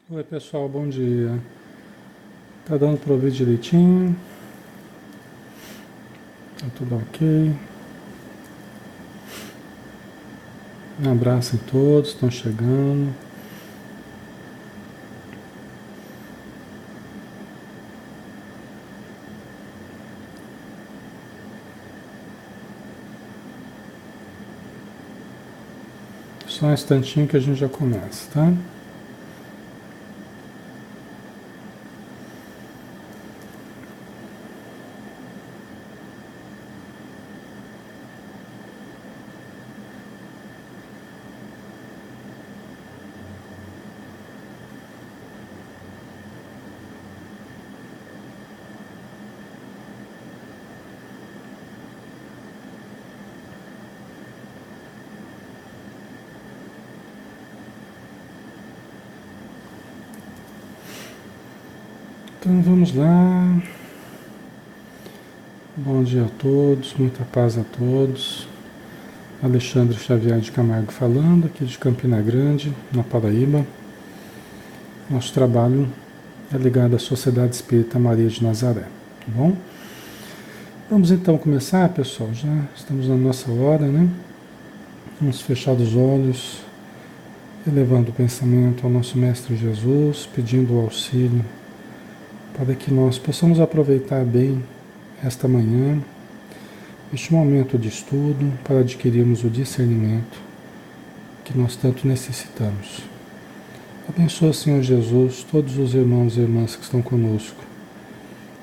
Oi pessoal, bom dia. Tá dando para ouvir direitinho? Tá tudo ok? Um abraço em todos, estão chegando. Só um instantinho que a gente já começa, tá? Então vamos lá. Bom dia a todos, muita paz a todos. Alexandre Xavier de Camargo falando, aqui de Campina Grande, na Paraíba. Nosso trabalho é ligado à Sociedade Espírita Maria de Nazaré, tá bom? Vamos então começar, pessoal, já estamos na nossa hora, né? Vamos fechar os olhos, elevando o pensamento ao nosso Mestre Jesus, pedindo o auxílio para que nós possamos aproveitar bem esta manhã, este momento de estudo, para adquirirmos o discernimento que nós tanto necessitamos. Abençoa, Senhor Jesus, todos os irmãos e irmãs que estão conosco,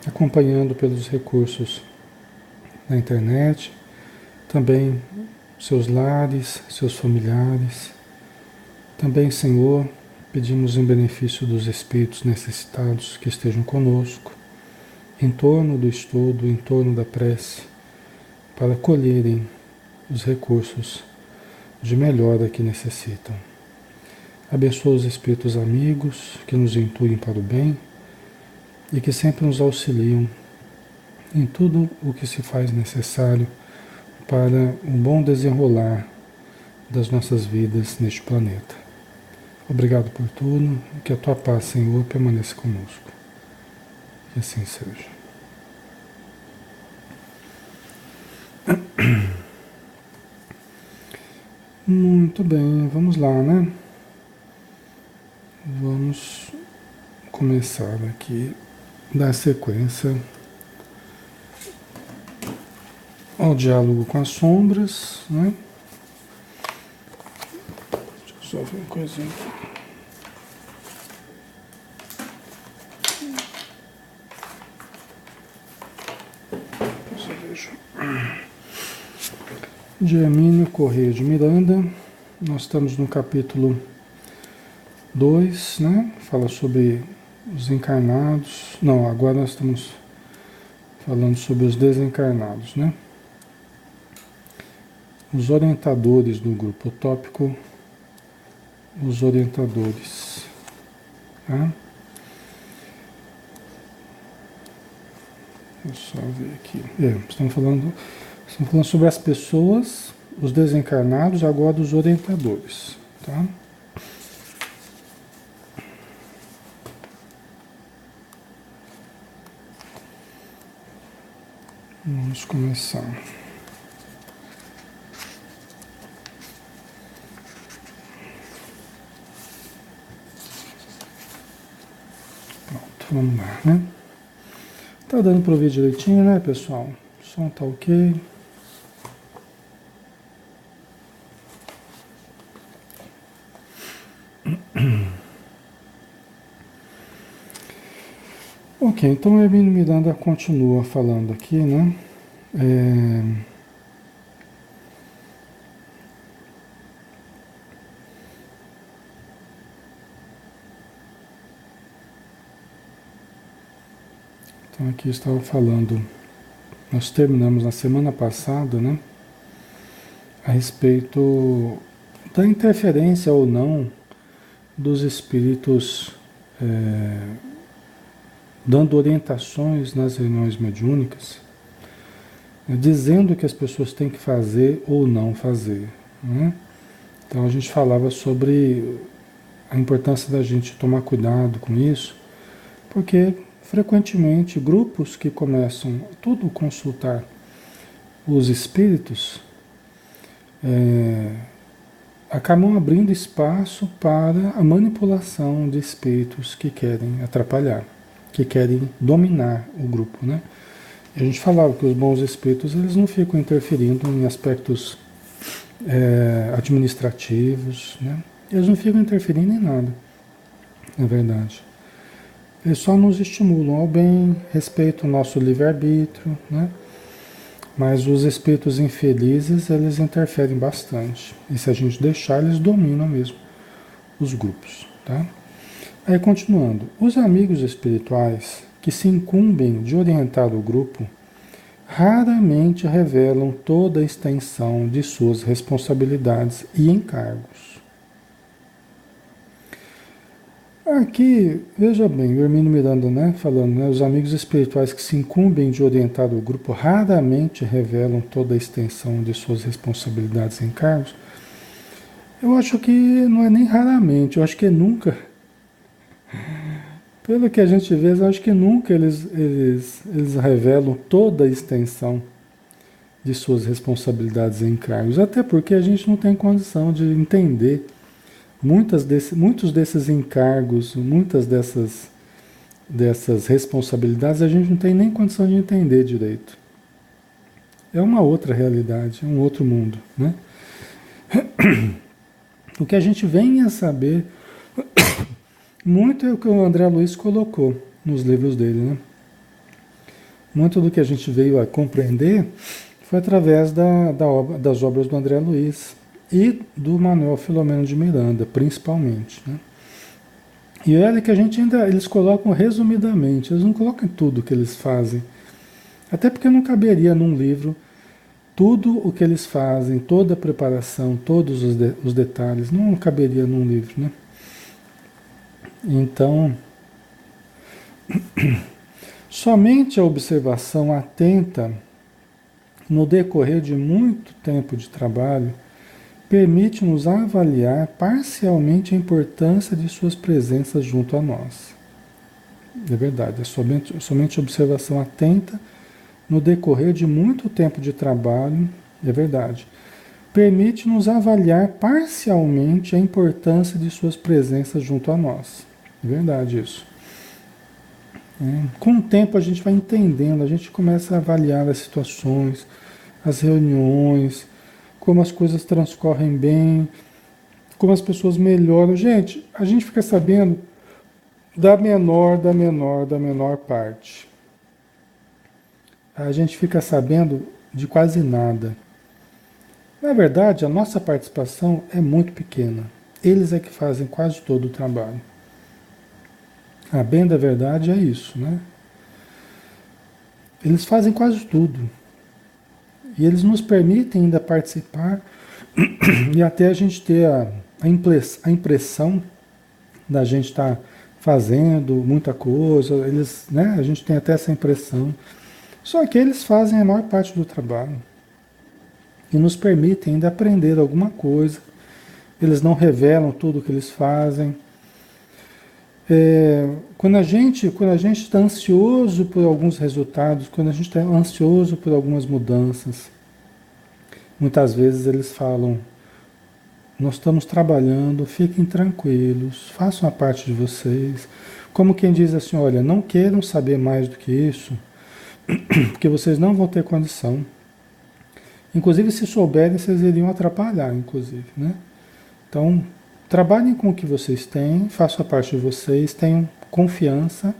acompanhando pelos recursos da internet, também seus lares, seus familiares. Também, Senhor, pedimos em benefício dos espíritos necessitados que estejam conosco, em torno do estudo, em torno da prece, para colherem os recursos de melhora que necessitam. Abençoa os espíritos amigos que nos intuem para o bem e que sempre nos auxiliam em tudo o que se faz necessário para o bom desenrolar das nossas vidas neste planeta. Obrigado por tudo e que a tua paz, Senhor, permaneça conosco. Que assim seja. Muito bem, vamos lá, né? Vamos começar aqui, dar sequência ao diálogo com as sombras, né? Deixa eu só ver uma coisinha aqui. Só vejo. De Hermínio Corrêa de Miranda, nós estamos no capítulo 2, né? Fala sobre os encarnados. Não, agora nós estamos falando sobre os desencarnados, né? Os orientadores do grupo, o tópico, os orientadores. Tá? Deixa eu só ver aqui. Estamos falando sobre as pessoas, os desencarnados, agora dos orientadores. Tá? Vamos começar. Pronto, vamos lá, né? Tá dando para ouvir direitinho, né, pessoal? O som tá ok. Ok, então a Hermínio Miranda continua falando aqui, né? Então aqui eu estava falando, nós terminamos na semana passada, né? A respeito da interferência ou não dos espíritos dando orientações nas reuniões mediúnicas, né, dizendo o que as pessoas têm que fazer ou não fazer. Né? Então a gente falava sobre a importância da gente tomar cuidado com isso, porque frequentemente grupos que começam tudo consultar os espíritos acabam abrindo espaço para a manipulação de espíritos que querem atrapalhar, que querem dominar o grupo, né? A gente falava que os bons espíritos eles não ficam interferindo em aspectos administrativos, né? Eles não ficam interferindo em nada, na verdade. Eles só nos estimulam ao bem, respeitam o nosso livre-arbítrio, né? Mas os espíritos infelizes, eles interferem bastante. E se a gente deixar, eles dominam mesmo os grupos, tá? Aí, continuando. Os amigos espirituais que se incumbem de orientar o grupo raramente revelam toda a extensão de suas responsabilidades e encargos. Aqui, veja bem, o Hermínio Miranda, né, falando, né, os amigos espirituais que se incumbem de orientar o grupo raramente revelam toda a extensão de suas responsabilidades e encargos. Eu acho que não é nem raramente, eu acho que nunca. Pelo que a gente vê, eu acho que nunca eles revelam toda a extensão de suas responsabilidades e encargos, até porque a gente não tem condição de entender muitos desses encargos, muitas dessas responsabilidades, a gente não tem nem condição de entender direito. É uma outra realidade, é um outro mundo, né? O que a gente vem a saber muito é o que o André Luiz colocou nos livros dele, né? Muito do que a gente veio a compreender foi através das obras do André Luiz e do Manuel Filomeno de Miranda, principalmente, né? E olha que a gente eles colocam resumidamente, eles não colocam tudo o que eles fazem, até porque não caberia num livro tudo o que eles fazem, toda a preparação, todos os detalhes, não caberia num livro, né? Então, somente a observação atenta no decorrer de muito tempo de trabalho permite-nos avaliar parcialmente a importância de suas presenças junto a nós. É verdade, é somente observação atenta no decorrer de muito tempo de trabalho, é verdade, permite-nos avaliar parcialmente a importância de suas presenças junto a nós. É verdade isso. Com o tempo a gente vai entendendo, a gente começa a avaliar as situações, as reuniões, como as coisas transcorrem bem, como as pessoas melhoram. Gente, a gente fica sabendo da menor parte. A gente fica sabendo de quase nada. Na verdade, a nossa participação é muito pequena. Eles é que fazem quase todo o trabalho. A bem da verdade é isso, né? Eles fazem quase tudo. E eles nos permitem ainda participar e até a gente ter a impressão da gente estar fazendo muita coisa. Eles, né? A gente tem até essa impressão. Só que eles fazem a maior parte do trabalho. E nos permitem ainda aprender alguma coisa. Eles não revelam tudo o que eles fazem. Quando a gente está ansioso por alguns resultados, quando a gente está ansioso por algumas mudanças, muitas vezes eles falam, nós estamos trabalhando, fiquem tranquilos, façam a parte de vocês. Como quem diz assim, olha, não queiram saber mais do que isso, porque vocês não vão ter condição. Inclusive, se souberem, vocês iriam atrapalhar, inclusive, né? Então, trabalhem com o que vocês têm, façam a parte de vocês, tenham confiança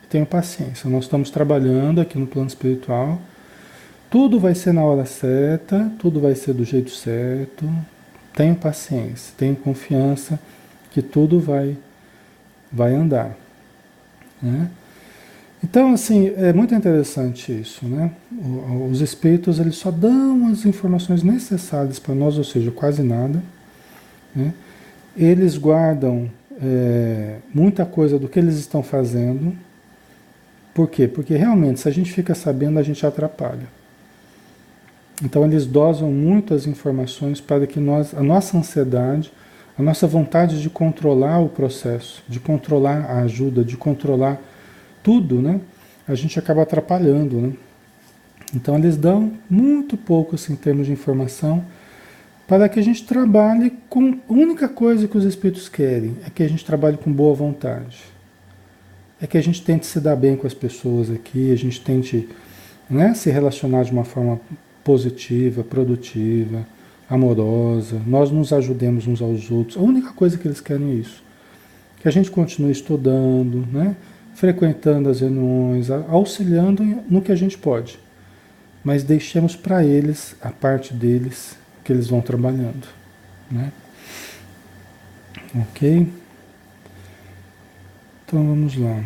e tenham paciência. Nós estamos trabalhando aqui no plano espiritual, tudo vai ser na hora certa, tudo vai ser do jeito certo. Tenham paciência, tenham confiança que tudo vai andar, né? Então, assim, é muito interessante isso, né? Os espíritos, eles só dão as informações necessárias para nós, ou seja, quase nada, né? Eles guardam muita coisa do que eles estão fazendo. Por quê? Porque realmente, se a gente fica sabendo, a gente atrapalha. Então, eles dosam muito as informações para que a nossa ansiedade, a nossa vontade de controlar o processo, de controlar a ajuda, de controlar tudo, né? A gente acaba atrapalhando, né? Então eles dão muito pouco assim, em termos de informação para que a gente trabalhe com... A única coisa que os espíritos querem é que a gente trabalhe com boa vontade. É que a gente tente se dar bem com as pessoas aqui, a gente tente, né, se relacionar de uma forma positiva, produtiva, amorosa, nós nos ajudemos uns aos outros. A única coisa que eles querem é isso. Que a gente continue estudando, né, frequentando as reuniões, auxiliando no que a gente pode. Mas deixemos para eles, a parte deles, que eles vão trabalhando. Né? Ok? Então vamos lá.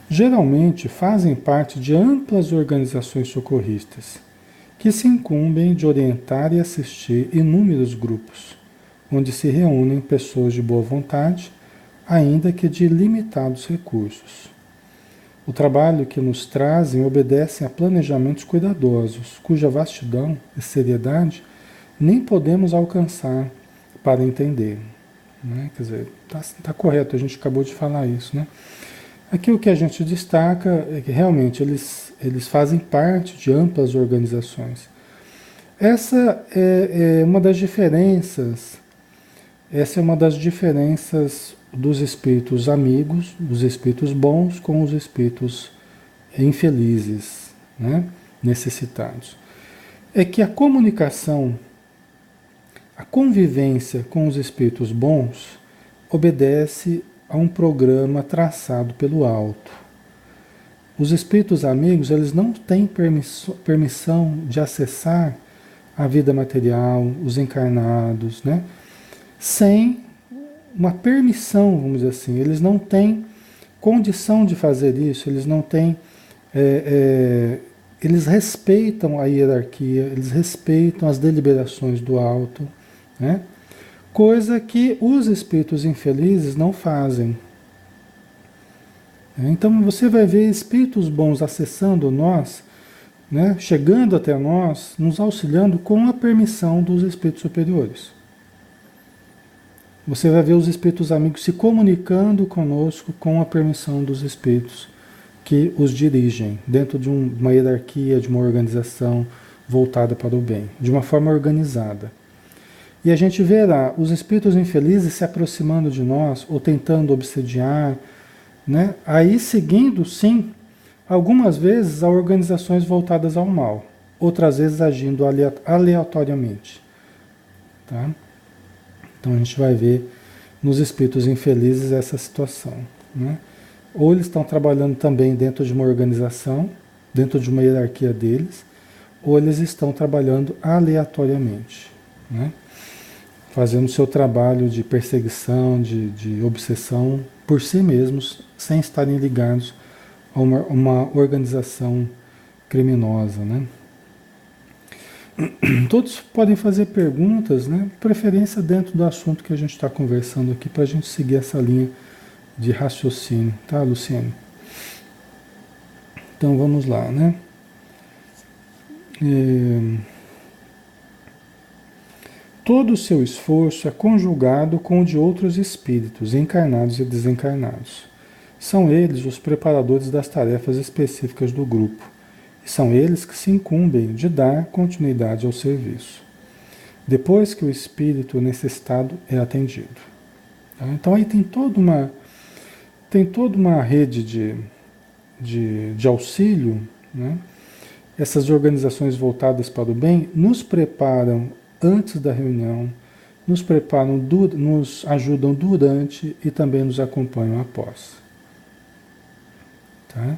Geralmente fazem parte de amplas organizações socorristas, que se incumbem de orientar e assistir inúmeros grupos, onde se reúnem pessoas de boa vontade, ainda que de limitados recursos. O trabalho que nos trazem obedece a planejamentos cuidadosos, cuja vastidão e seriedade nem podemos alcançar para entender. Né? Quer dizer, está correto, a gente acabou de falar isso. Né? Aqui o que a gente destaca é que realmente eles fazem parte de amplas organizações. Essa é uma das diferenças, essa é uma das diferenças dos espíritos amigos, dos espíritos bons com os espíritos infelizes, né? Necessitados. É que a comunicação, a convivência com os espíritos bons obedece a um programa traçado pelo alto. Os espíritos amigos, eles não têm permissão de acessar a vida material, os encarnados, né? Sem uma permissão, vamos dizer assim. Eles não têm condição de fazer isso, eles não têm... eles respeitam a hierarquia, eles respeitam as deliberações do alto, né? Coisa que os espíritos infelizes não fazem. Então você vai ver espíritos bons acessando nós, né? Chegando até nós, nos auxiliando com a permissão dos espíritos superiores. Você vai ver os espíritos amigos se comunicando conosco com a permissão dos espíritos que os dirigem, dentro de uma hierarquia, de uma organização voltada para o bem, de uma forma organizada. E a gente verá os espíritos infelizes se aproximando de nós, ou tentando obsediar, né? Aí seguindo, sim, algumas vezes a organizações voltadas ao mal, outras vezes agindo aleatoriamente. Tá? Então a gente vai ver nos espíritos infelizes essa situação. Né? Ou eles estão trabalhando também dentro de uma organização, dentro de uma hierarquia deles, ou eles estão trabalhando aleatoriamente. Né? Fazendo o seu trabalho de perseguição, de obsessão por si mesmos, sem estarem ligados a uma organização criminosa, né? Todos podem fazer perguntas, né? Preferência dentro do assunto que a gente está conversando aqui, para a gente seguir essa linha de raciocínio, tá, Luciane? Então vamos lá, né? Todo o seu esforço é conjugado com o de outros espíritos, encarnados e desencarnados. São eles os preparadores das tarefas específicas do grupo. E são eles que se incumbem de dar continuidade ao serviço, depois que o espírito necessitado é atendido. Tá? Então aí tem toda uma rede de auxílio, né? Essas organizações voltadas para o bem nos preparam antes da reunião, nos preparam, nos ajudam durante e também nos acompanham após. Tá?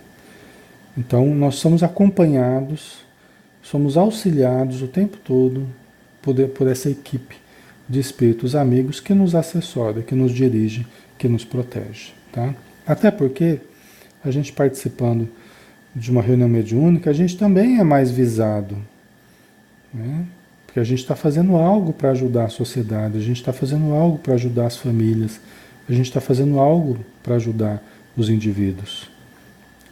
Então, nós somos acompanhados, somos auxiliados o tempo todo por essa equipe de espíritos amigos que nos assessora, que nos dirige, que nos protege. Tá? Até porque a gente participando de uma reunião mediúnica, a gente também é mais visado, né? Porque a gente está fazendo algo para ajudar a sociedade, a gente está fazendo algo para ajudar as famílias, a gente está fazendo algo para ajudar os indivíduos,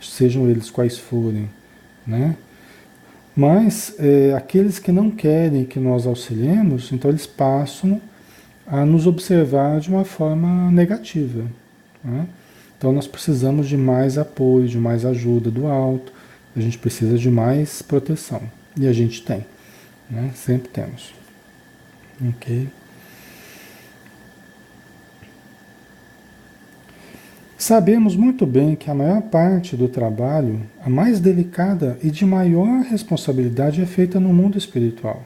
sejam eles quais forem, né? Mas aqueles que não querem que nós auxiliemos, então eles passam a nos observar de uma forma negativa, né? Então nós precisamos de mais apoio, de mais ajuda do alto, a gente precisa de mais proteção. E a gente tem, né? Sempre temos. Ok? Sabemos muito bem que a maior parte do trabalho, a mais delicada e de maior responsabilidade, é feita no mundo espiritual.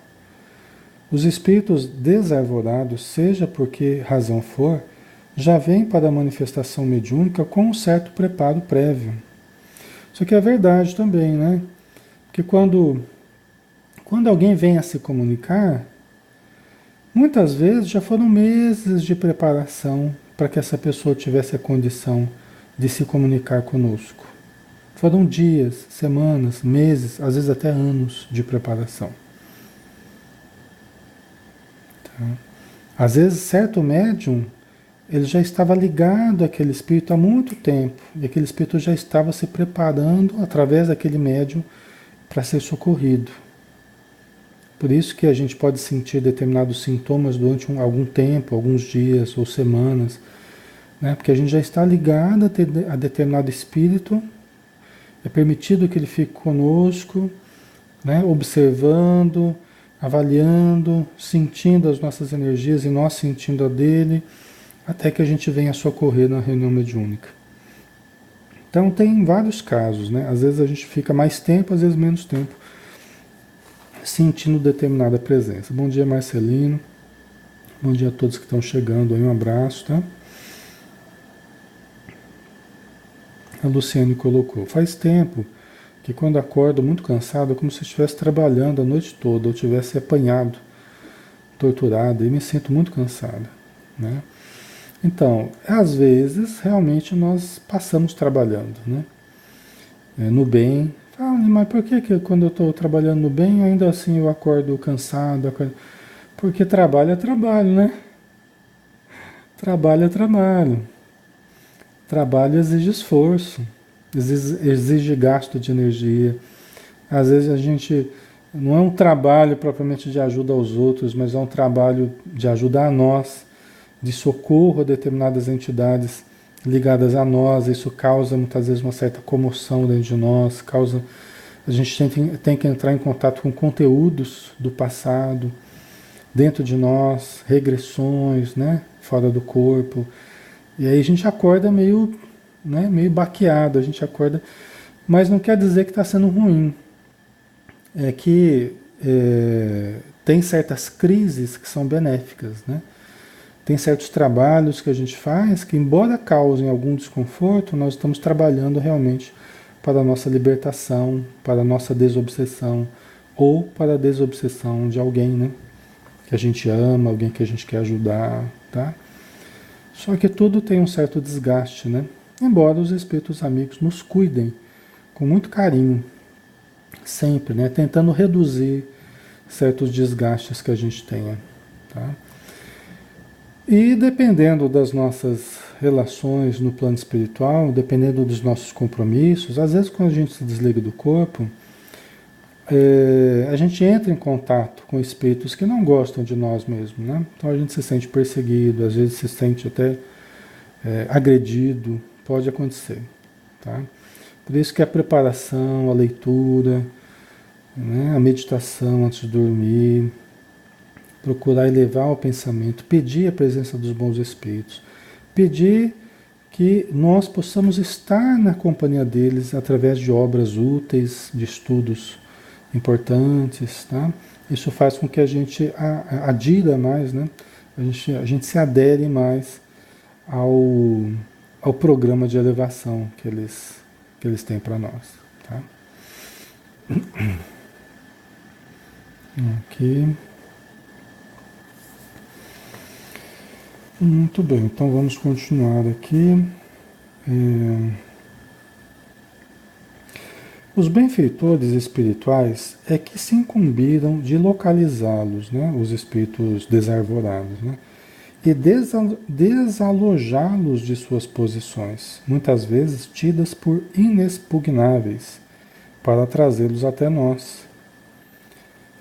Os espíritos desarvorados, seja por que razão for, já vêm para a manifestação mediúnica com um certo preparo prévio. Isso aqui é verdade também, né? Porque quando alguém vem a se comunicar, muitas vezes já foram meses de preparação para que essa pessoa tivesse a condição de se comunicar conosco. Foram dias, semanas, meses, às vezes até anos de preparação. Tá? Às vezes, certo médium, ele já estava ligado àquele espírito há muito tempo, e aquele espírito já estava se preparando através daquele médium para ser socorrido. Por isso que a gente pode sentir determinados sintomas durante algum tempo, alguns dias ou semanas, né? Porque a gente já está ligado a determinado espírito, é permitido que ele fique conosco, né? Observando, avaliando, sentindo as nossas energias e nós sentindo a dele, até que a gente venha socorrer na reunião mediúnica. Então tem vários casos, né? Às vezes a gente fica mais tempo, às vezes menos tempo, sentindo determinada presença. Bom dia, Marcelino. Bom dia a todos que estão chegando aí, um abraço, tá? A Luciane colocou, faz tempo que quando acordo muito cansado, é como se estivesse trabalhando a noite toda, ou tivesse apanhado, torturado, e me sinto muito cansada, né? Então, às vezes, realmente nós passamos trabalhando, né? No bem. Ah, mas por que quando eu estou trabalhando no bem, ainda assim eu acordo cansado? Porque trabalho é trabalho, né? Trabalho é trabalho. Trabalho exige esforço, exige gasto de energia. Às vezes a gente não é um trabalho propriamente de ajuda aos outros, mas é um trabalho de ajuda a nós, de socorro a determinadas entidades ligadas a nós. Isso causa muitas vezes uma certa comoção dentro de nós, a gente tem que entrar em contato com conteúdos do passado dentro de nós, regressões, né, fora do corpo. E aí a gente acorda meio, né, meio baqueado, a gente acorda, mas não quer dizer que está sendo ruim. É que tem certas crises que são benéficas, né? Tem certos trabalhos que a gente faz que, embora causem algum desconforto, nós estamos trabalhando realmente para a nossa libertação, para a nossa desobsessão, ou para a desobsessão de alguém, né? Que a gente ama, alguém que a gente quer ajudar, tá? Só que tudo tem um certo desgaste, né? Embora os espíritos amigos nos cuidem com muito carinho, sempre, né? Tentando reduzir certos desgastes que a gente tenha, tá? E dependendo das nossas relações no plano espiritual, dependendo dos nossos compromissos, às vezes quando a gente se desliga do corpo, a gente entra em contato com espíritos que não gostam de nós mesmos, né? Então a gente se sente perseguido, às vezes se sente até agredido, pode acontecer, tá? Por isso que a preparação, a leitura, né, a meditação antes de dormir, procurar elevar o pensamento, pedir a presença dos bons espíritos, pedir que nós possamos estar na companhia deles através de obras úteis, de estudos importantes, tá? Isso faz com que a gente adira mais, né? A gente se adere mais ao programa de elevação que eles têm para nós, tá? Aqui. Muito bem, então vamos continuar aqui. Os benfeitores espirituais é que se incumbiram de localizá-los, né, os espíritos desarvorados, né, e desalojá-los de suas posições, muitas vezes tidas por inexpugnáveis, para trazê-los até nós.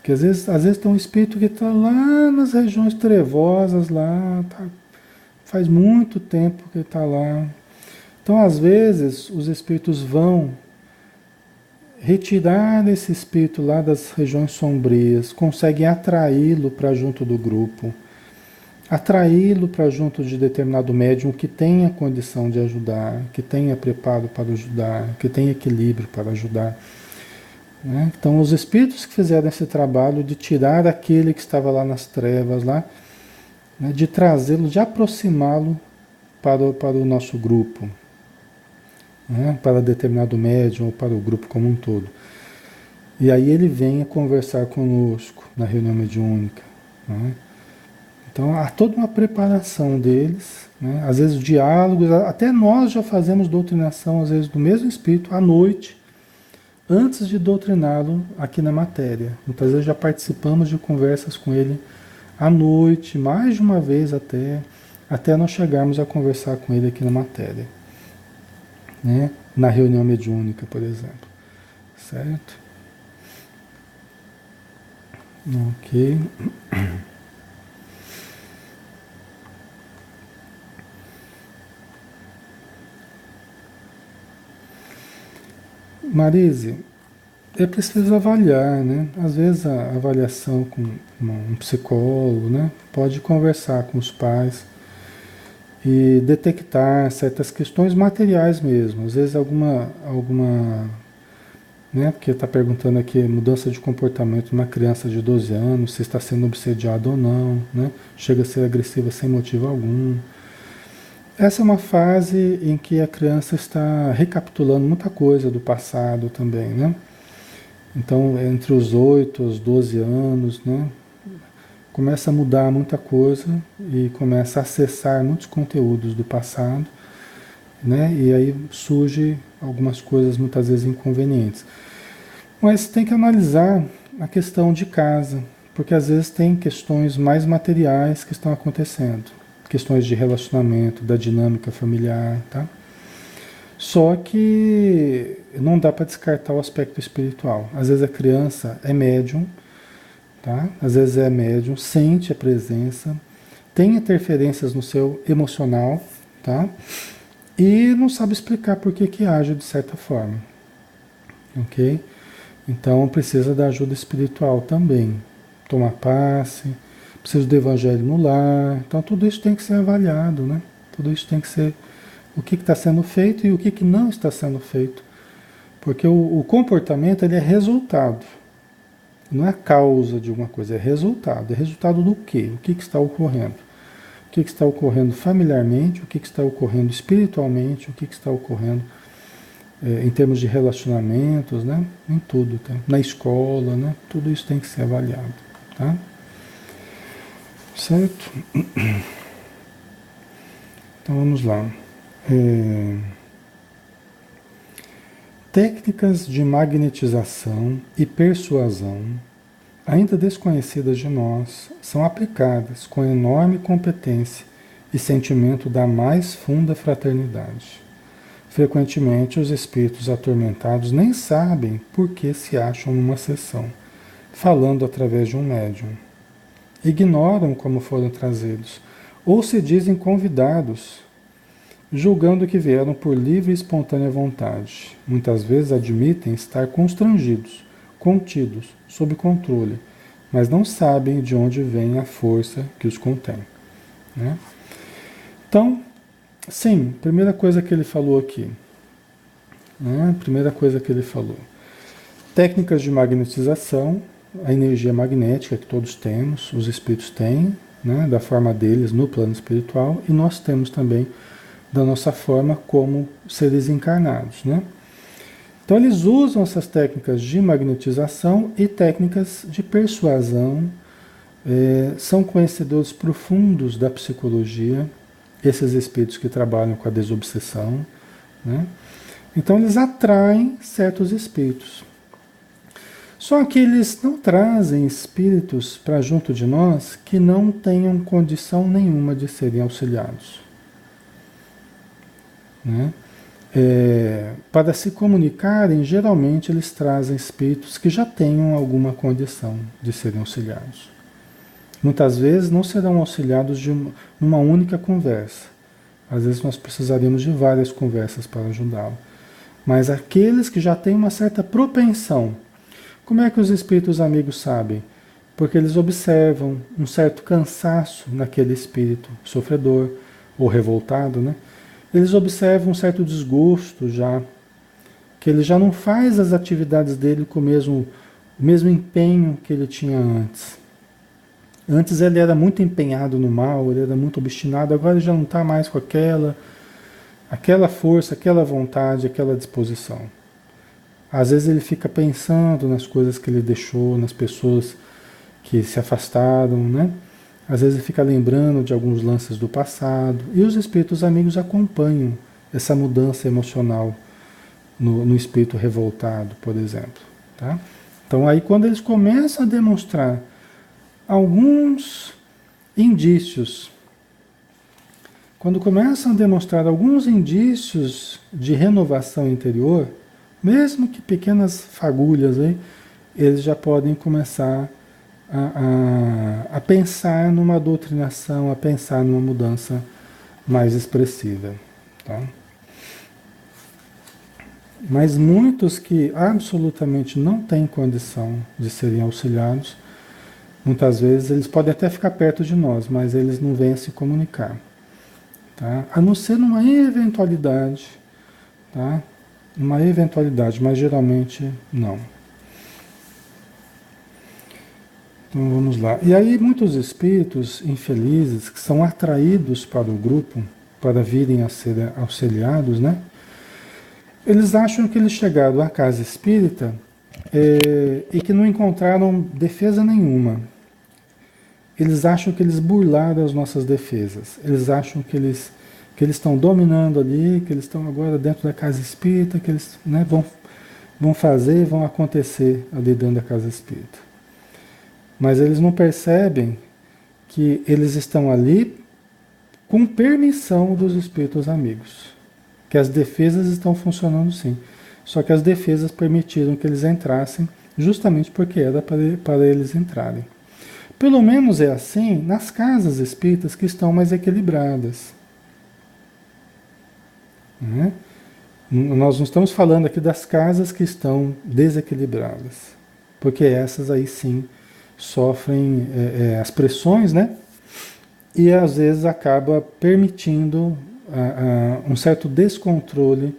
Porque às vezes tem um espírito que está lá nas regiões trevosas, lá, tá, faz muito tempo que está lá. Então, às vezes, os espíritos vão retirar esse espírito lá das regiões sombrias, conseguem atraí-lo para junto do grupo, atraí-lo para junto de determinado médium que tenha condição de ajudar, que tenha preparo para ajudar, que tenha equilíbrio para ajudar. Né? Então, os espíritos que fizeram esse trabalho de tirar aquele que estava lá nas trevas, lá, né, de trazê-lo, de aproximá-lo para o nosso grupo, né, para determinado médium ou para o grupo como um todo. E aí ele vem a conversar conosco na reunião mediúnica. Né? Então há toda uma preparação deles, né? Às vezes diálogos, até nós já fazemos doutrinação, às vezes do mesmo espírito, à noite, antes de doutriná-lo aqui na matéria. Muitas vezes já participamos de conversas com ele à noite, mais de uma vez até nós chegarmos a conversar com ele aqui na matéria. Né? Na reunião mediúnica, por exemplo. Certo? Ok. Marise, é preciso avaliar, né? Às vezes a avaliação com um psicólogo, né? Pode conversar com os pais e detectar certas questões materiais mesmo. Às vezes alguma, né? Porque está perguntando aqui mudança de comportamento de uma criança de 12 anos, se está sendo obsediado ou não, né? Chega a ser agressiva sem motivo algum. Essa é uma fase em que a criança está recapitulando muita coisa do passado também, né? Então, entre os 8 e os 12 anos, né? Começa a mudar muita coisa e começa a acessar muitos conteúdos do passado, né? E aí surge algumas coisas muitas vezes inconvenientes. Mas tem que analisar a questão de casa, porque às vezes tem questões mais materiais que estão acontecendo, questões de relacionamento, da dinâmica familiar, tá? Só que não dá para descartar o aspecto espiritual. Às vezes a criança é médium, tá? Às vezes é médium, sente a presença, tem interferências no seu emocional, tá? E não sabe explicar por que que age de certa forma, ok? Então precisa da ajuda espiritual também. Tomar passe, precisa do evangelho no lar. Então tudo isso tem que ser avaliado, né? Tudo isso tem que ser o que está sendo feito e o que não está sendo feito. Porque o comportamento ele é resultado. Não é causa de alguma coisa, é resultado. É resultado do quê? O que está ocorrendo? O que está ocorrendo familiarmente, o que está ocorrendo espiritualmente, o que está ocorrendo em termos de relacionamentos, né? Em tudo, tá? Na escola, né? Tudo isso tem que ser avaliado, tá? Certo? Então vamos lá. Técnicas de magnetização e persuasão, ainda desconhecidas de nós, são aplicadas com enorme competência e sentimento da mais funda fraternidade. Frequentemente, os espíritos atormentados nem sabem por que se acham numa sessão, falando através de um médium. Ignoram como foram trazidos, ou se dizem convidados, julgando que vieram por livre e espontânea vontade. Muitas vezes admitem estar constrangidos, contidos, sob controle, mas não sabem de onde vem a força que os contém. Né? Então, sim, primeira coisa que ele falou aqui. Né? Primeira coisa que ele falou. Técnicas de magnetização, a energia magnética que todos temos, os espíritos têm, né? Da forma deles no plano espiritual, e nós temos também da nossa forma como seres encarnados, né? Então eles usam essas técnicas de magnetização e técnicas de persuasão, são conhecedores profundos da psicologia, esses espíritos que trabalham com a desobsessão, né? Então eles atraem certos espíritos. Só que eles não trazem espíritos para junto de nós que não tenham condição nenhuma de serem auxiliados. Né? Para se comunicarem, geralmente eles trazem espíritos que já tenham alguma condição de serem auxiliados. Muitas vezes não serão auxiliados de uma única conversa. Às vezes nós precisaríamos de várias conversas para ajudá-lo. Mas aqueles que já têm uma certa propensão, como é que os espíritos amigos sabem? Porque eles observam um certo cansaço naquele espírito sofredor ou revoltado, né? Eles observam um certo desgosto já, que ele já não faz as atividades dele com o mesmo empenho que ele tinha antes. Antes ele era muito empenhado no mal, ele era muito obstinado, agora ele já não está mais com aquela força, aquela vontade, aquela disposição. Às vezes ele fica pensando nas coisas que ele deixou, nas pessoas que se afastaram, né? Às vezes ele fica lembrando de alguns lances do passado. E os espíritos amigos acompanham essa mudança emocional no espírito revoltado, por exemplo. Tá? Então aí quando eles começam a demonstrar alguns indícios, quando começam a demonstrar alguns indícios de renovação interior, mesmo que pequenas fagulhas aí, eles já podem começar a pensar numa doutrinação, a pensar numa mudança mais expressiva. Tá? Mas muitos que absolutamente não têm condição de serem auxiliados, muitas vezes eles podem até ficar perto de nós, mas eles não vêm a se comunicar. Tá? A não ser numa eventualidade, tá? Uma eventualidade, mas geralmente não. Então vamos lá. E aí muitos espíritos infelizes que são atraídos para o grupo, para virem a ser auxiliados, né? Eles acham que eles chegaram à casa espírita e que não encontraram defesa nenhuma. Eles acham que eles burlaram as nossas defesas. Eles acham que eles estão dominando ali, que eles estão agora dentro da casa espírita, que eles, né, vão fazer, vão acontecer ali dentro da casa espírita. Mas eles não percebem que eles estão ali com permissão dos espíritos amigos. Que as defesas estão funcionando sim. Só que as defesas permitiram que eles entrassem justamente porque era para eles entrarem. Pelo menos é assim nas casas espíritas que estão mais equilibradas. Né? Nós não estamos falando aqui das casas que estão desequilibradas. Porque essas aí sim sofrem as pressões, né? E às vezes acaba permitindo um certo descontrole,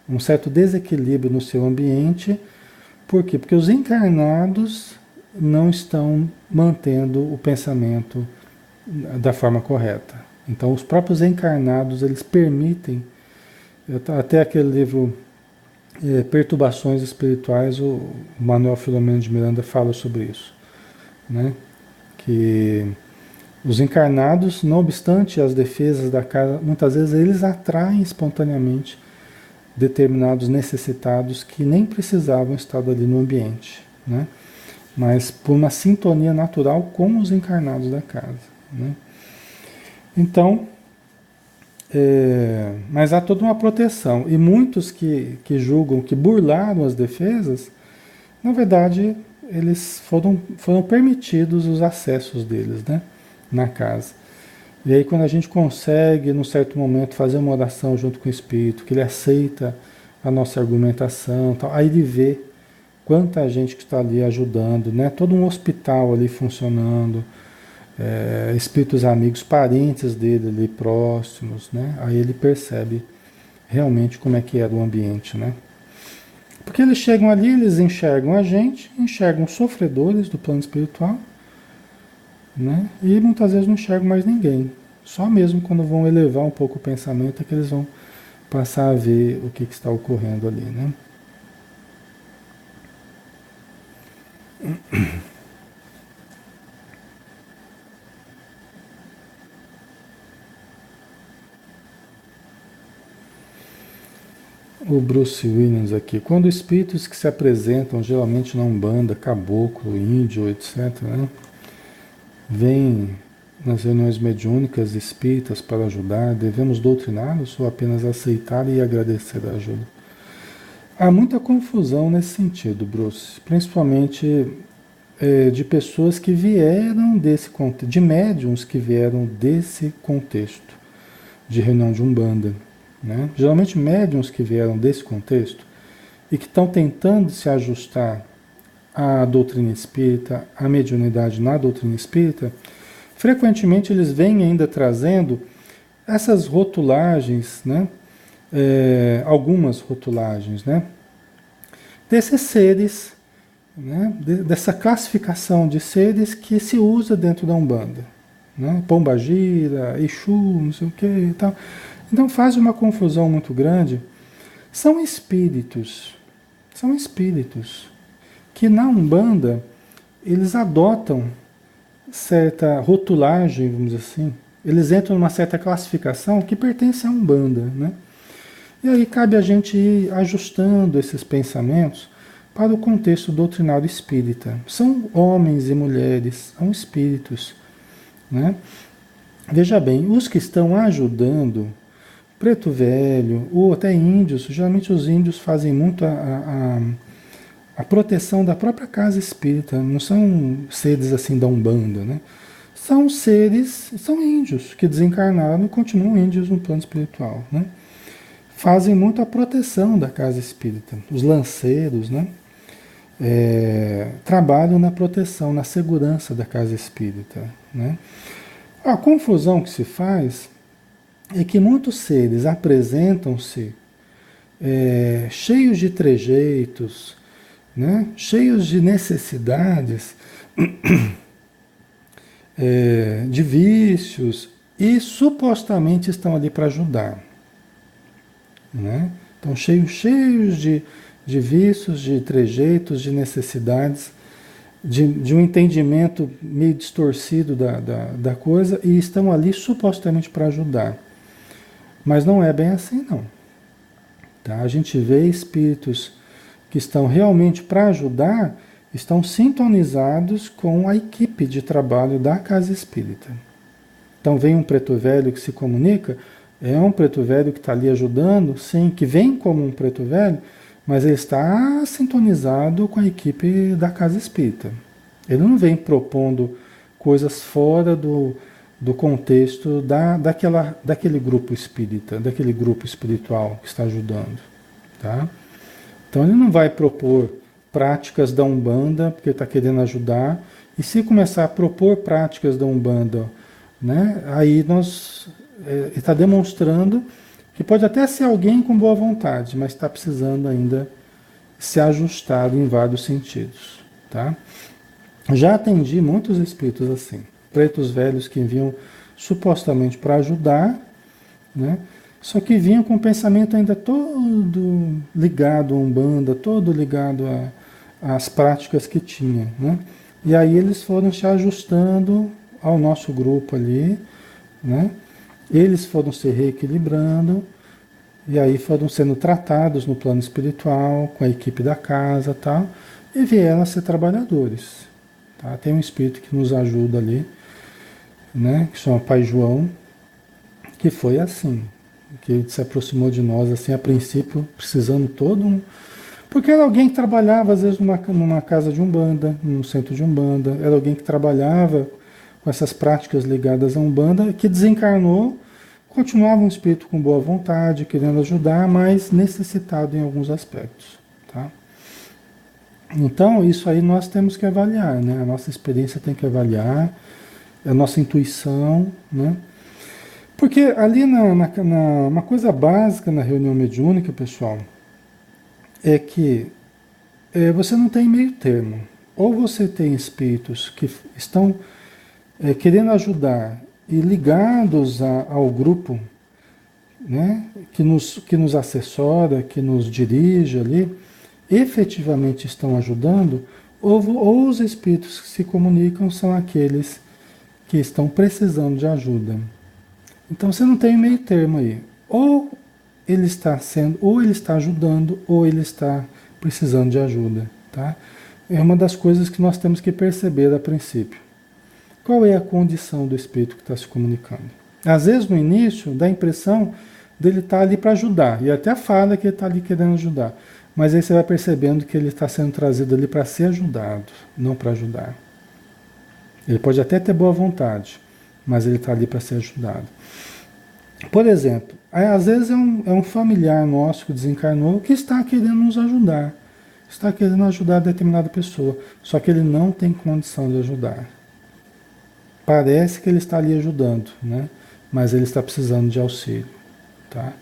um certo desequilíbrio no seu ambiente. Por quê? Porque os encarnados não estão mantendo o pensamento da forma correta. Então os próprios encarnados, eles permitem, até aquele livro Perturbações Espirituais, o Manuel Filomeno de Miranda fala sobre isso. Né? Que os encarnados, não obstante as defesas da casa, muitas vezes eles atraem espontaneamente determinados necessitados que nem precisavam estar ali no ambiente, né? Mas por uma sintonia natural com os encarnados da casa. Né? Então, mas há toda uma proteção. E muitos que julgam que burlaram as defesas, na verdade, eles foram permitidos os acessos deles, né, na casa. E aí quando a gente consegue, num certo momento, fazer uma oração junto com o Espírito, que ele aceita a nossa argumentação, tal, aí ele vê quanta gente que está ali ajudando, né, todo um hospital ali funcionando, espíritos amigos, parentes dele ali próximos, né, aí ele percebe realmente como é que era o ambiente, né. Porque eles chegam ali, eles enxergam a gente, enxergam sofredores do plano espiritual, né? E muitas vezes não enxergam mais ninguém. Só mesmo quando vão elevar um pouco o pensamento é que eles vão passar a ver o que está ocorrendo ali, né? O Bruce Williams aqui. Quando espíritos que se apresentam geralmente na Umbanda, caboclo, índio, etc., né, vêm nas reuniões mediúnicas espíritas para ajudar? Devemos doutriná-los ou apenas aceitar e agradecer a ajuda? Há muita confusão nesse sentido, Bruce, principalmente de pessoas que vieram desse contexto, de médiums que vieram desse contexto de reunião de Umbanda, né? Geralmente médiums que vieram desse contexto e que estão tentando se ajustar à doutrina espírita, à mediunidade na doutrina espírita, frequentemente eles vêm ainda trazendo essas rotulagens, né? Algumas rotulagens, né? Desses seres, né? Dessa classificação de seres que se usa dentro da Umbanda, né? Pombagira, Exu, não sei o que e tal. Então faz uma confusão muito grande. São espíritos que na Umbanda eles adotam certa rotulagem, vamos dizer assim. Eles entram numa certa classificação que pertence à Umbanda, né? E aí cabe a gente ir ajustando esses pensamentos para o contexto doutrinário espírita. São homens e mulheres, são espíritos, né? Veja bem, os que estão ajudando, preto velho, ou até índios, geralmente os índios fazem muito a proteção da própria casa espírita, não são seres assim da Umbanda, né? São seres, são índios que desencarnaram e continuam índios no plano espiritual, né? Fazem muito a proteção da casa espírita. Os lanceiros, né? Trabalham na proteção, na segurança da casa espírita, né? A confusão que se faz é que muitos seres apresentam-se cheios de trejeitos, né? Cheios de necessidades, de vícios, e supostamente estão ali para ajudar, né? Então, cheios de vícios, de trejeitos, de necessidades, de um entendimento meio distorcido da coisa, e estão ali supostamente para ajudar. Mas não é bem assim, não. Tá? A gente vê espíritos que estão realmente para ajudar, estão sintonizados com a equipe de trabalho da casa espírita. Então vem um preto velho que se comunica, é um preto velho que está ali ajudando, sim, que vem como um preto velho, mas ele está sintonizado com a equipe da casa espírita. Ele não vem propondo coisas fora do contexto daquele grupo espírita, daquele grupo espiritual que está ajudando. Tá? Então ele não vai propor práticas da Umbanda, porque ele está querendo ajudar, e se começar a propor práticas da Umbanda, né, aí ele está demonstrando que pode até ser alguém com boa vontade, mas está precisando ainda ser ajustado em vários sentidos. Tá? Já atendi muitos espíritos assim, pretos velhos que vinham supostamente para ajudar, né? Só que vinham com o pensamento ainda todo ligado à Umbanda, todo ligado às práticas que tinha, né? E aí eles foram se ajustando ao nosso grupo ali, né? Eles foram se reequilibrando, e aí foram sendo tratados no plano espiritual, com a equipe da casa, tal, e vieram a ser trabalhadores. Tá? Tem um espírito que nos ajuda ali, né? Que chama Pai João, que foi assim, que se aproximou de nós, assim, a princípio, precisando todo um... Porque era alguém que trabalhava, às vezes, numa casa de Umbanda, num centro de Umbanda, era alguém que trabalhava com essas práticas ligadas à Umbanda, que desencarnou, continuava um espírito com boa vontade, querendo ajudar, mas necessitado em alguns aspectos. Tá? Então, isso aí nós temos que avaliar, né? A nossa experiência tem que avaliar, a nossa intuição, né? Porque ali uma coisa básica na reunião mediúnica, pessoal, é que você não tem meio termo. Ou você tem espíritos que estão querendo ajudar e ligados ao grupo, né, que nos assessora, que nos dirige ali, efetivamente estão ajudando, ou os espíritos que se comunicam são aqueles que estão precisando de ajuda. Então você não tem meio termo aí. Ou ele está ajudando, ou ele está precisando de ajuda. Tá? É uma das coisas que nós temos que perceber a princípio. Qual é a condição do espírito que está se comunicando? Às vezes, no início, dá a impressão dele estar ali para ajudar, e até fala que ele está ali querendo ajudar. Mas aí você vai percebendo que ele está sendo trazido ali para ser ajudado, não para ajudar. Ele pode até ter boa vontade, mas ele está ali para ser ajudado. Por exemplo, às vezes é um familiar nosso que desencarnou que está querendo nos ajudar. Está querendo ajudar determinada pessoa, só que ele não tem condição de ajudar. Parece que ele está ali ajudando, né? Mas ele está precisando de auxílio. Tá?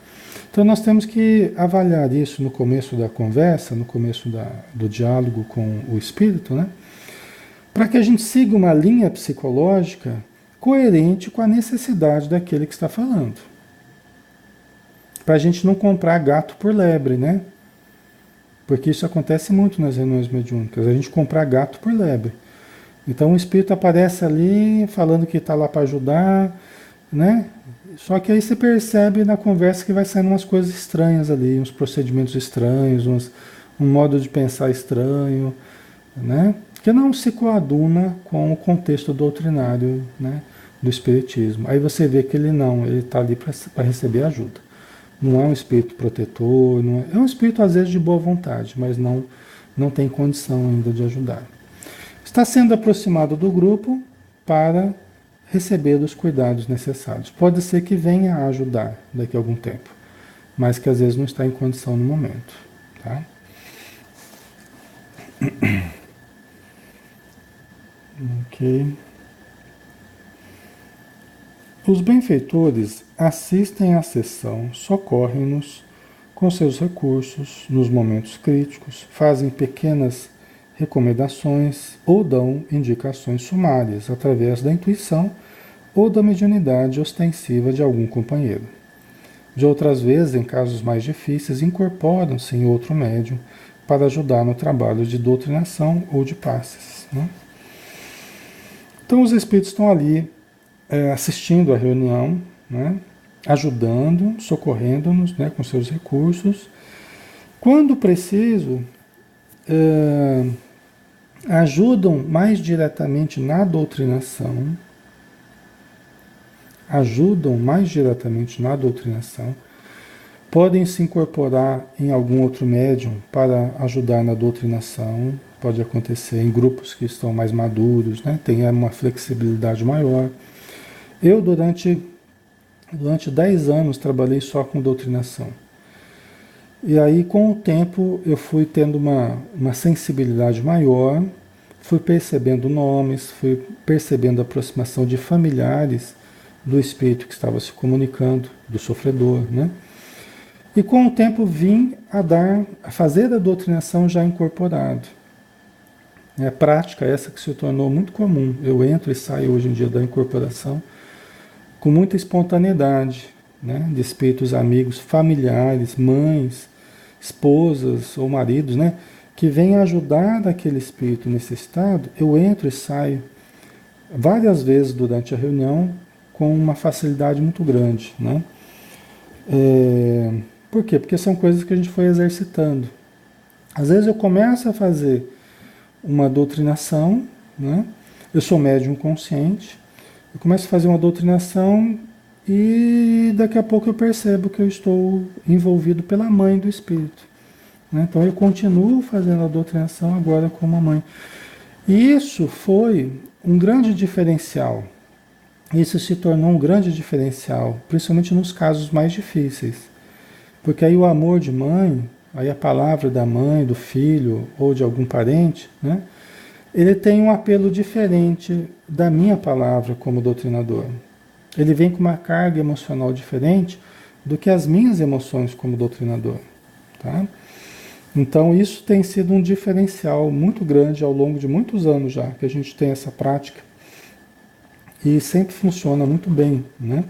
Então nós temos que avaliar isso no começo da conversa, no começo do diálogo com o espírito, né? Para que a gente siga uma linha psicológica coerente com a necessidade daquele que está falando. Para a gente não comprar gato por lebre, né? Porque isso acontece muito nas reuniões mediúnicas, a gente comprar gato por lebre. Então o espírito aparece ali falando que está lá para ajudar, né? Só que aí você percebe na conversa que vai saindo umas coisas estranhas ali, uns procedimentos estranhos, um modo de pensar estranho, né? Que não se coaduna com o contexto doutrinário, né, do espiritismo. Aí você vê que ele está ali para receber ajuda. Não é um espírito protetor, é um espírito às vezes de boa vontade, mas não tem condição ainda de ajudar. Está sendo aproximado do grupo para receber os cuidados necessários. Pode ser que venha a ajudar daqui a algum tempo, mas que às vezes não está em condição no momento. Tá? Ok. Os benfeitores assistem à sessão, socorrem-nos com seus recursos nos momentos críticos, fazem pequenas recomendações ou dão indicações sumárias através da intuição ou da mediunidade ostensiva de algum companheiro. De outras vezes, em casos mais difíceis, incorporam-se em outro médium para ajudar no trabalho de doutrinação ou de passes. Né? Então, os espíritos estão ali assistindo à reunião, né? Ajudando, socorrendo-nos, né, com seus recursos. Quando preciso, ajudam mais diretamente na doutrinação, podem se incorporar em algum outro médium para ajudar na doutrinação, pode acontecer em grupos que estão mais maduros, né? Tem uma flexibilidade maior. Eu, durante 10 anos, trabalhei só com doutrinação. E aí, com o tempo, eu fui tendo uma sensibilidade maior, fui percebendo nomes, fui percebendo a aproximação de familiares do espírito que estava se comunicando, do sofredor, né? E com o tempo vim a fazer a doutrinação já incorporado. É prática essa que se tornou muito comum. Eu entro e saio hoje em dia da incorporação com muita espontaneidade, né? De espíritos amigos, familiares, mães, esposas ou maridos, né? Que vêm ajudar aquele espírito necessitado. Eu entro e saio várias vezes durante a reunião com uma facilidade muito grande, né? Por quê? Porque são coisas que a gente foi exercitando. Às vezes eu começo a fazer uma doutrinação, né? Eu sou médium consciente, eu começo a fazer uma doutrinação e daqui a pouco eu percebo que eu estou envolvido pela mãe do espírito, né? Então eu continuo fazendo a doutrinação agora com a mãe. E isso foi um grande diferencial. Isso se tornou um grande diferencial, principalmente nos casos mais difíceis. Porque aí o amor de mãe, aí a palavra da mãe, do filho ou de algum parente, né? Ele tem um apelo diferente da minha palavra como doutrinador. Ele vem com uma carga emocional diferente do que as minhas emoções como doutrinador. Tá? Então isso tem sido um diferencial muito grande ao longo de muitos anos já, que a gente tem essa prática. E sempre funciona muito bem, né?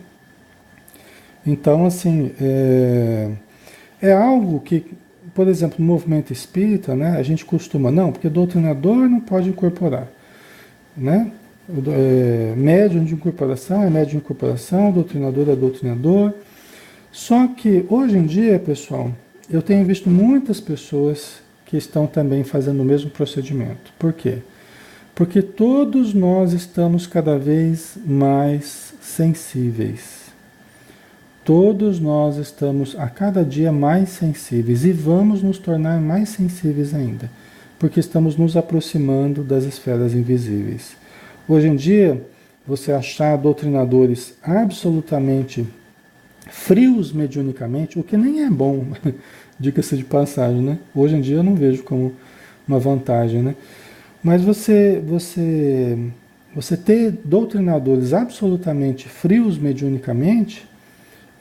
Então, assim, é algo que, por exemplo, no movimento espírita, né, a gente costuma, não, porque doutrinador não pode incorporar, né? Médium de incorporação é médium de incorporação, doutrinador é doutrinador. Só que, hoje em dia, pessoal, eu tenho visto muitas pessoas que estão também fazendo o mesmo procedimento. Por quê? Porque todos nós estamos cada vez mais sensíveis. Todos nós estamos a cada dia mais sensíveis e vamos nos tornar mais sensíveis ainda, porque estamos nos aproximando das esferas invisíveis. Hoje em dia, você achar doutrinadores absolutamente frios mediunicamente, o que nem é bom, diga-se de passagem, né? Hoje em dia eu não vejo como uma vantagem, né? Mas você ter doutrinadores absolutamente frios mediunicamente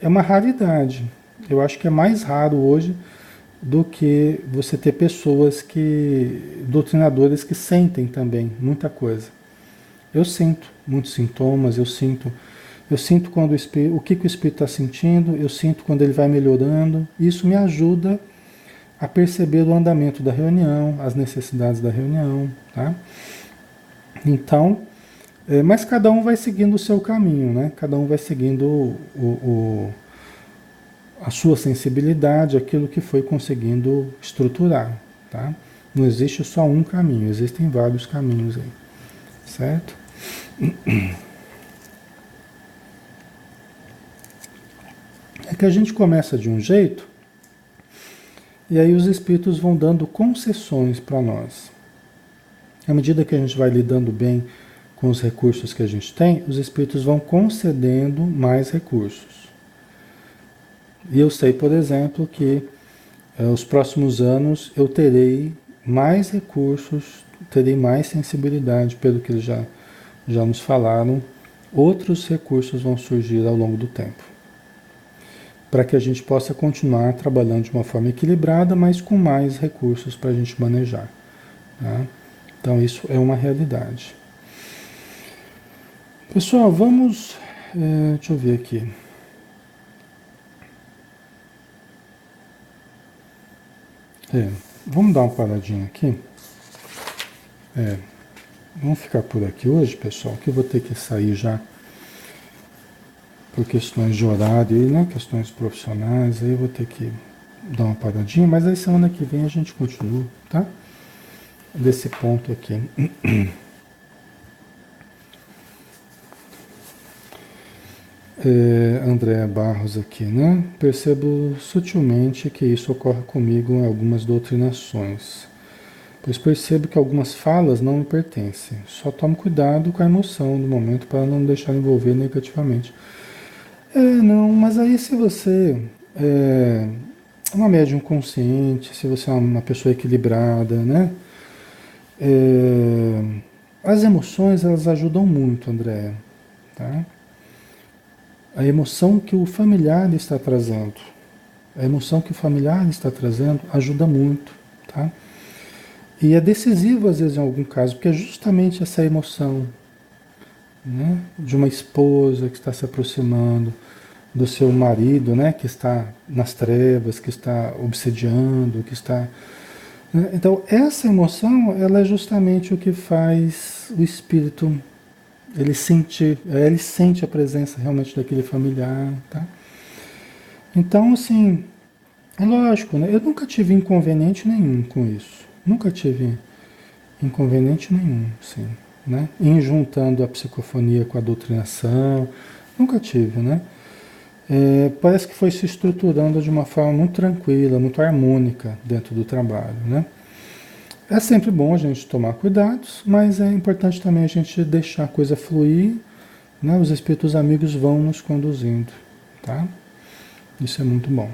é uma raridade. Eu acho que é mais raro hoje do que você ter pessoas doutrinadores que sentem também muita coisa. Eu sinto muitos sintomas, eu sinto quando o que o espírito está sentindo, eu sinto quando ele vai melhorando. Isso me ajuda a perceber o andamento da reunião, as necessidades da reunião, tá? Então, mas cada um vai seguindo o seu caminho, né? Cada um vai seguindo a sua sensibilidade, aquilo que foi conseguindo estruturar, tá? Não existe só um caminho, existem vários caminhos aí, certo? É que a gente começa de um jeito e aí os espíritos vão dando concessões para nós. À medida que a gente vai lidando bem com os recursos que a gente tem, os espíritos vão concedendo mais recursos. E eu sei, por exemplo, que os próximos anos eu terei mais recursos, terei mais sensibilidade, pelo que eles já nos falaram. Outros recursos vão surgir ao longo do tempo, para que a gente possa continuar trabalhando de uma forma equilibrada, mas com mais recursos para a gente manejar, tá? Então isso é uma realidade. Pessoal, vamos... deixa eu ver aqui. Vamos dar uma paradinha aqui. Vamos ficar por aqui hoje, pessoal, que eu vou ter que sair já por questões de horário, aí, né? Questões profissionais, aí eu vou ter que dar uma paradinha, mas aí semana que vem a gente continua, tá? Desse ponto aqui. André Barros aqui, né? Percebo sutilmente que isso ocorre comigo em algumas doutrinações, pois percebo que algumas falas não me pertencem. Só tomo cuidado com a emoção do momento para não me deixar envolver negativamente. Não, mas aí se você é uma médium consciente, se você é uma pessoa equilibrada, né? As emoções, elas ajudam muito, André, tá? A emoção que o familiar está trazendo, ajuda muito, tá? E é decisivo, às vezes, em algum caso, porque é justamente essa emoção, né, de uma esposa que está se aproximando, do seu marido, né, que está nas trevas, que está obsediando, que está... né? Então, essa emoção, ela é justamente o que faz o espírito... ele sente a presença realmente daquele familiar, tá? Então, assim, é lógico, né? Eu nunca tive inconveniente nenhum com isso. Nunca tive inconveniente nenhum, sim, né? Em juntando a psicofonia com a doutrinação, nunca tive, né? Parece que foi se estruturando de uma forma muito tranquila, muito harmônica dentro do trabalho, né? É sempre bom a gente tomar cuidados, mas é importante também a gente deixar a coisa fluir, né? Os espíritos amigos vão nos conduzindo, tá? Isso é muito bom.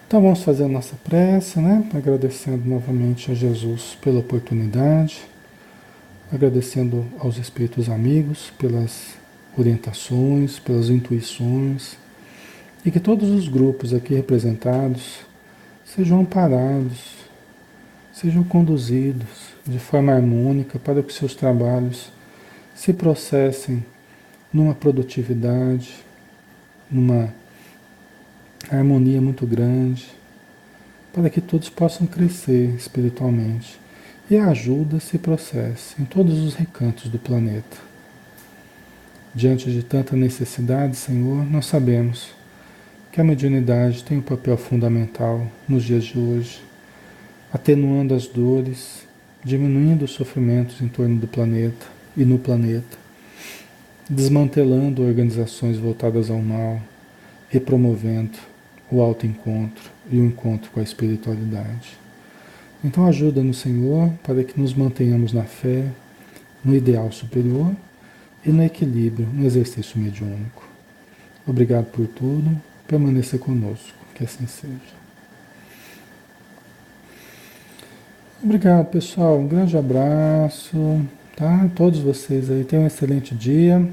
Então vamos fazer a nossa prece, né? Agradecendo novamente a Jesus pela oportunidade, agradecendo aos espíritos amigos pelas orientações, pelas intuições, e que todos os grupos aqui representados sejam amparados, sejam conduzidos de forma harmônica para que seus trabalhos se processem numa produtividade, numa harmonia muito grande, para que todos possam crescer espiritualmente e a ajuda se processe em todos os recantos do planeta. Diante de tanta necessidade, Senhor, nós sabemos que a mediunidade tem um papel fundamental nos dias de hoje, atenuando as dores, diminuindo os sofrimentos em torno do planeta e no planeta, desmantelando organizações voltadas ao mal e promovendo o autoencontro e o encontro com a espiritualidade. Então ajuda-nos, Senhor, para que nos mantenhamos na fé, no ideal superior e no equilíbrio, no exercício mediúnico. Obrigado por tudo, permaneça conosco, que assim seja. Obrigado, pessoal. Um grande abraço, tá? Todos vocês aí. Tenham um excelente dia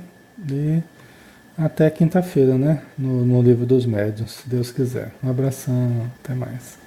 e até quinta-feira, né? No Livro dos Médiuns, se Deus quiser. Um abração, até mais.